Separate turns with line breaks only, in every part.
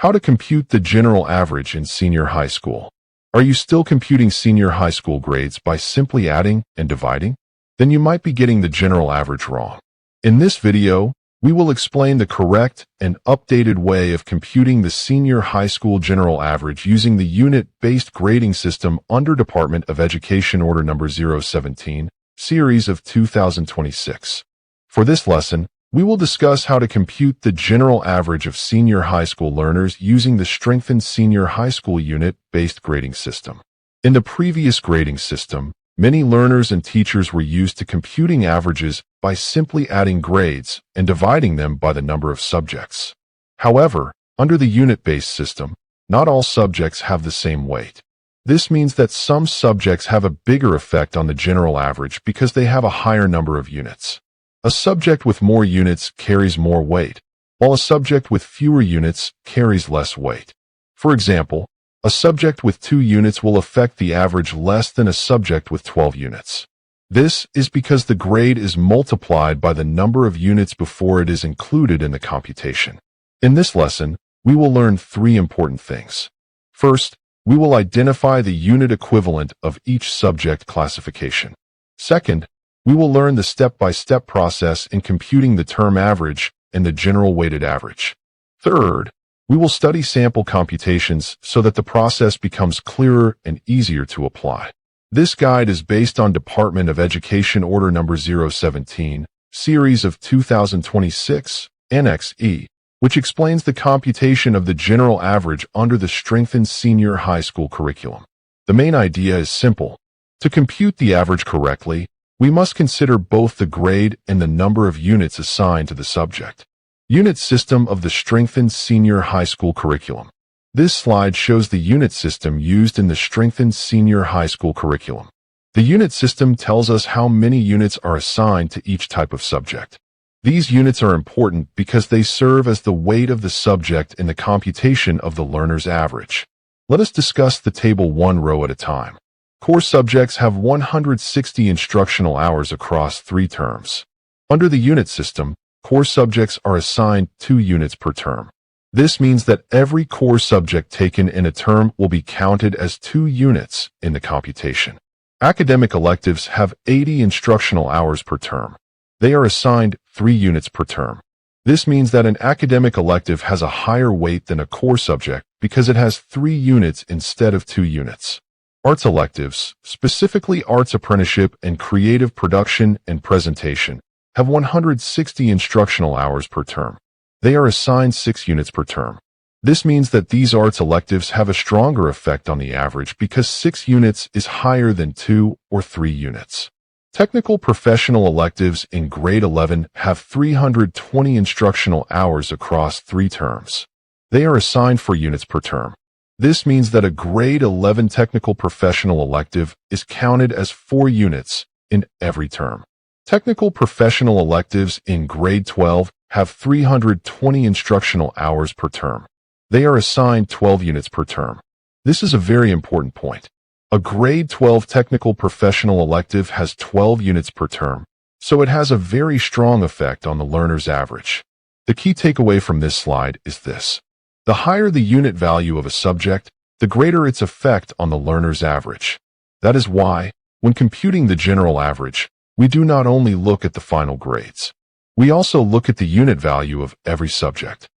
How to compute the general average in senior high school. Are you still computing senior high school grades by simply adding and dividing? Then you might be getting the general average wrong. In this video, we will explain the correct and updated way of computing the senior high school general average using the unit-based grading system under Department of Education Order Number 017, Series of 2026. For this lesson, we will discuss how to compute the general average of senior high school learners using the strengthened senior high school unit-based grading system. In the previous grading system, many learners and teachers were used to computing averages by simply adding grades and dividing them by the number of subjects. However, under the unit-based system, not all subjects have the same weight. This means that some subjects have a bigger effect on the general average because they have a higher number of units. A subject with more units carries more weight, while a subject with fewer units carries less weight. For example, a subject with 2 units will affect the average less than a subject with 12 units. This is because the grade is multiplied by the number of units before it is included in the computation. In this lesson, we will learn 3 important things. First, we will identify the unit equivalent of each subject classification. Second, we will learn the step-by-step process in computing the term average and the general weighted average. Third, we will study sample computations so that the process becomes clearer and easier to apply. This guide is based on Department of Education Order Number 017, Series of 2026, Annex E, which explains the computation of the general average under the strengthened senior high school curriculum. The main idea is simple. To compute the average correctly, we must consider both the grade and the number of units assigned to the subject. Unit system of the strengthened senior high school curriculum. This slide shows the unit system used in the strengthened senior high school curriculum. The unit system tells us how many units are assigned to each type of subject. These units are important because they serve as the weight of the subject in the computation of the learner's average. Let us discuss the table one row at a time. Core subjects have 160 instructional hours across 3 terms. Under the unit system, core subjects are assigned 2 units per term. This means that every core subject taken in a term will be counted as 2 units in the computation. Academic electives have 80 instructional hours per term. They are assigned 3 units per term. This means that an academic elective has a higher weight than a core subject because it has 3 units instead of 2 units. Arts electives, specifically arts apprenticeship and creative production and presentation, have 160 instructional hours per term. They are assigned 6 units per term. This means that these arts electives have a stronger effect on the average because 6 units is higher than 2 or 3 units. Technical professional electives in grade 11 have 320 instructional hours across 3 terms. They are assigned 4 units per term. This means that a grade 11 technical professional elective is counted as 4 units in every term. Technical professional electives in grade 12 have 320 instructional hours per term. They are assigned 12 units per term. This is a very important point. A grade 12 technical professional elective has 12 units per term, so it has a very strong effect on the learner's average. The key takeaway from this slide is this. The higher the unit value of a subject, the greater its effect on the learner's average. That is why, when computing the general average, we do not only look at the final grades. We also look at the unit value of every subject.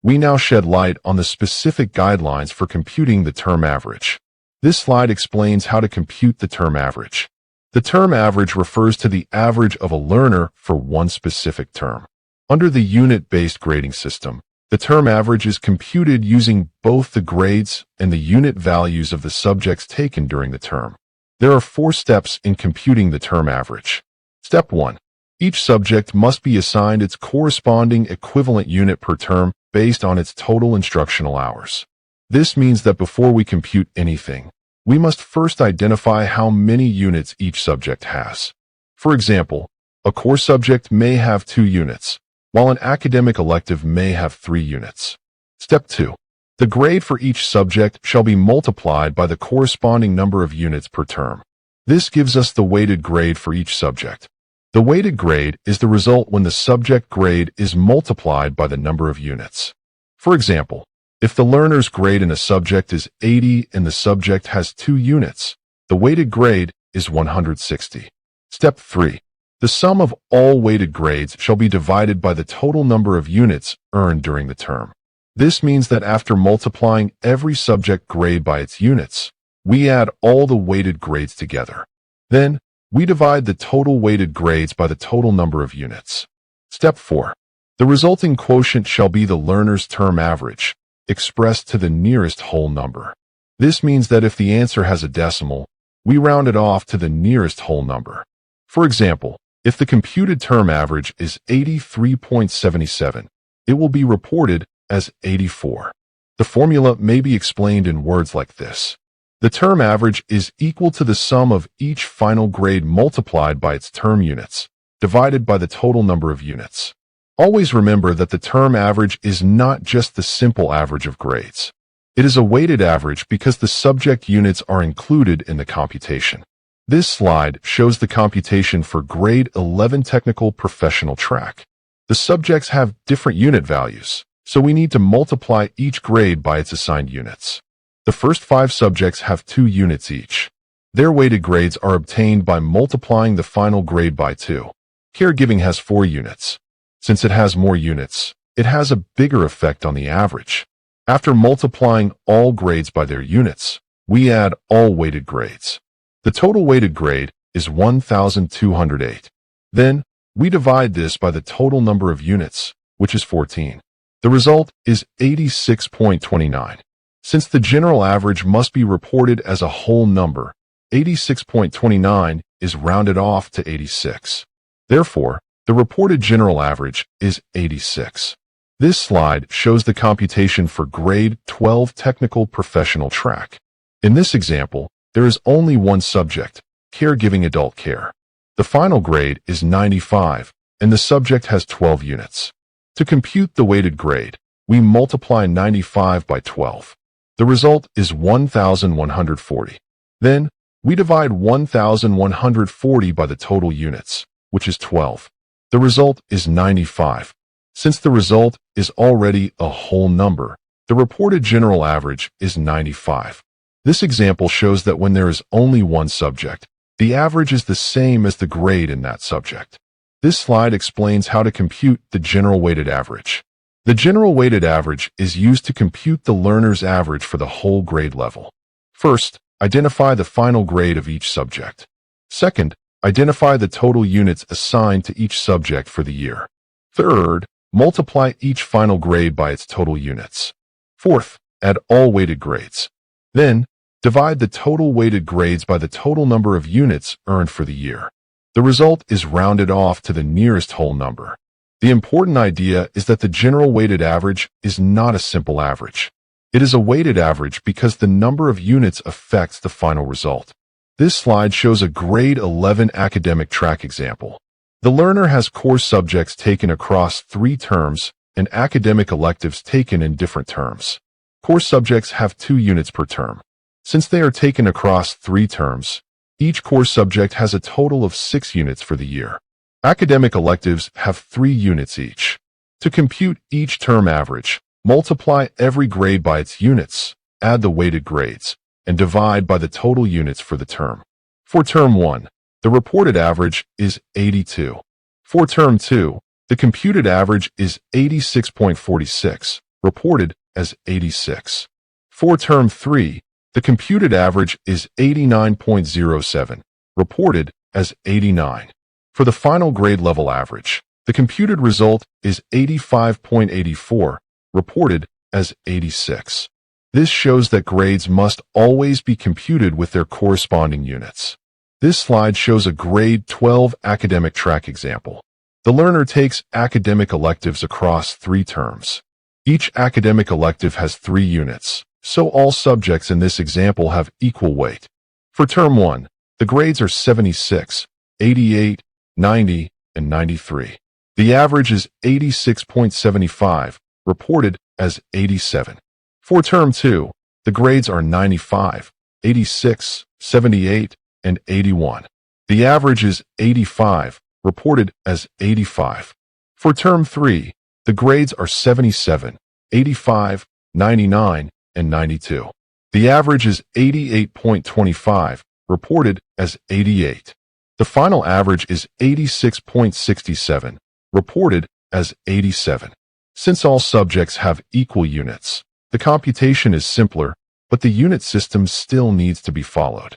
We now shed light on the specific guidelines for computing the term average. This slide explains how to compute the term average. The term average refers to the average of a learner for one specific term. Under the unit-based grading system, the term average is computed using both the grades and the unit values of the subjects taken during the term. There are 4 steps in computing the term average. Step 1. Each subject must be assigned its corresponding equivalent unit per term based on its total instructional hours. This means that before we compute anything, we must first identify how many units each subject has. For example, a core subject may have 2 units, while an academic elective may have 3 units. Step 2. The grade for each subject shall be multiplied by the corresponding number of units per term. This gives us the weighted grade for each subject. The weighted grade is the result when the subject grade is multiplied by the number of units. For example, If the learner's grade in a subject is 80 and the subject has 2 units, the weighted grade is 160. Step 3. The sum of all weighted grades shall be divided by the total number of units earned during the term. This means that after multiplying every subject grade by its units, we add all the weighted grades together. Then, we divide the total weighted grades by the total number of units. Step 4. The resulting quotient shall be the learner's term average, expressed to the nearest whole number. This means that if the answer has a decimal, we round it off to the nearest whole number. For example, if the computed term average is 83.77, it will be reported as 84. The formula may be explained in words like this. The term average is equal to the sum of each final grade multiplied by its term units, divided by the total number of units. Always remember that the term average is not just the simple average of grades. It is a weighted average because the subject units are included in the computation. This slide shows the computation for grade 11 technical-professional track. The subjects have different unit values, so we need to multiply each grade by its assigned units. The first 5 subjects have 2 units each. Their weighted grades are obtained by multiplying the final grade by 2. Caregiving has 4 units. Since it has more units, it has a bigger effect on the average. After multiplying all grades by their units, we add all weighted grades. The total weighted grade is 1,208. Then, we divide this by the total number of units, which is 14. The result is 86.29. Since the general average must be reported as a whole number, 86.29 is rounded off to 86. Therefore, the reported general average is 86. This slide shows the computation for grade 12 technical-professional track. In this example, there is only one subject, caregiving adult care. The final grade is 95, and the subject has 12 units. To compute the weighted grade, we multiply 95 by 12. The result is 1,140. Then, we divide 1,140 by the total units, which is 12. The result is 95. Since the result is already a whole number, the reported general average is 95. This example shows that when there is only one subject, the average is the same as the grade in that subject. This slide explains how to compute the general weighted average. The general weighted average is used to compute the learner's average for the whole grade level. First, identify the final grade of each subject. Second, identify the total units assigned to each subject for the year. Third, multiply each final grade by its total units. Fourth, add all weighted grades. Then, divide the total weighted grades by the total number of units earned for the year. The result is rounded off to the nearest whole number. The important idea is that the general weighted average is not a simple average. It is a weighted average because the number of units affects the final result. This slide shows a grade 11 academic track example. The learner has core subjects taken across 3 terms and academic electives taken in different terms. Core subjects have 2 units per term. Since they are taken across 3 terms, each core subject has a total of 6 units for the year. Academic electives have 3 units each. To compute each term average, multiply every grade by its units, add the weighted grades, and divide by the total units for the term. For term 1, the reported average is 82. For term 2, the computed average is 86.46, reported as 86. For term 3, the computed average is 89.07, reported as 89. For the final grade level average, the computed result is 85.84, reported as 86. This shows that grades must always be computed with their corresponding units. This slide shows a grade 12 academic track example. The learner takes academic electives across 3 terms. Each academic elective has 3 units, so all subjects in this example have equal weight. For term 1, the grades are 76, 88, 90, and 93. The average is 86.75, reported as 87. For term 2, the grades are 95, 86, 78, and 81. The average is 85, reported as 85. For term 3, the grades are 77, 85, 99, and 92. The average is 88.25, reported as 88. The final average is 86.67, reported as 87. Since all subjects have equal units, the computation is simpler, but the unit system still needs to be followed.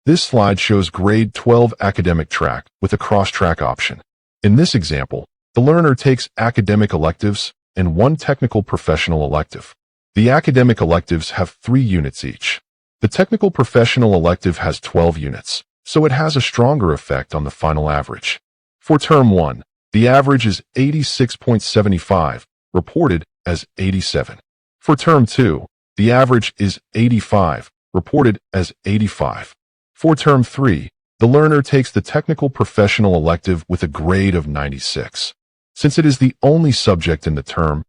This slide shows grade 12 academic track with a cross-track option. In this example, the learner takes academic electives and one technical professional elective. The academic electives have 3 units each. The technical professional elective has 12 units, so it has a stronger effect on the final average. For Term 1, the average is 86.75, reported as 87. For Term 2, the average is 85, reported as 85. For Term 3, the learner takes the technical professional elective with a grade of 96. Since it is the only subject in the term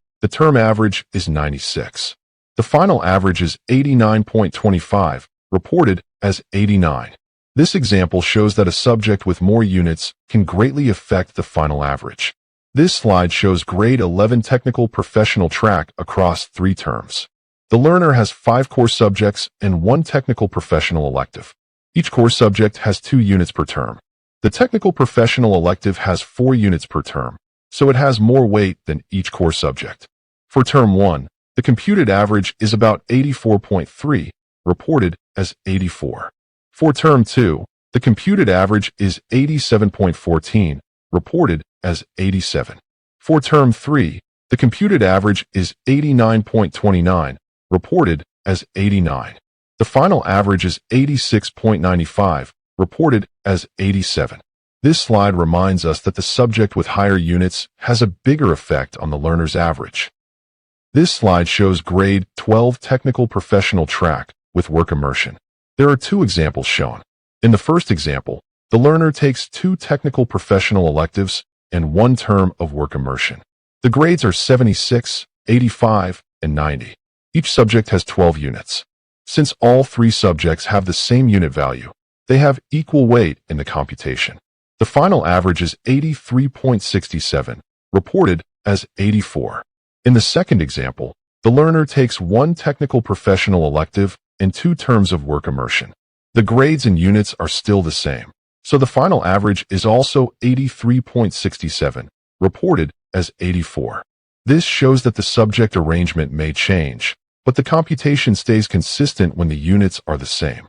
average is 96. The final average is 89.25, reported as 89. This example shows that a subject with more units can greatly affect the final average. This slide shows grade 11 technical professional track across 3 terms. The learner has 5 core subjects and 1 technical professional elective. Each core subject has 2 units per term. The technical professional elective has 4 units per term, so it has more weight than each core subject. For Term 1, the computed average is about 84.3, reported as 84. For Term 2, the computed average is 87.14, reported as 87. For Term 3, the computed average is 89.29, reported as 89. The final average is 86.95, reported as 87. This slide reminds us that the subject with higher units has a bigger effect on the learner's average. This slide shows grade 12 technical professional track with work immersion. There are 2 examples shown. In the first example, the learner takes 2 technical professional electives and 1 term of work immersion. The grades are 76, 85, and 90. Each subject has 12 units. Since all 3 subjects have the same unit value, they have equal weight in the computation. The final average is 83.67, reported as 84. In the second example, the learner takes 1 technical professional elective and 2 terms of work immersion. The grades and units are still the same, so the final average is also 83.67, reported as 84. This shows that the subject arrangement may change, but the computation stays consistent when the units are the same.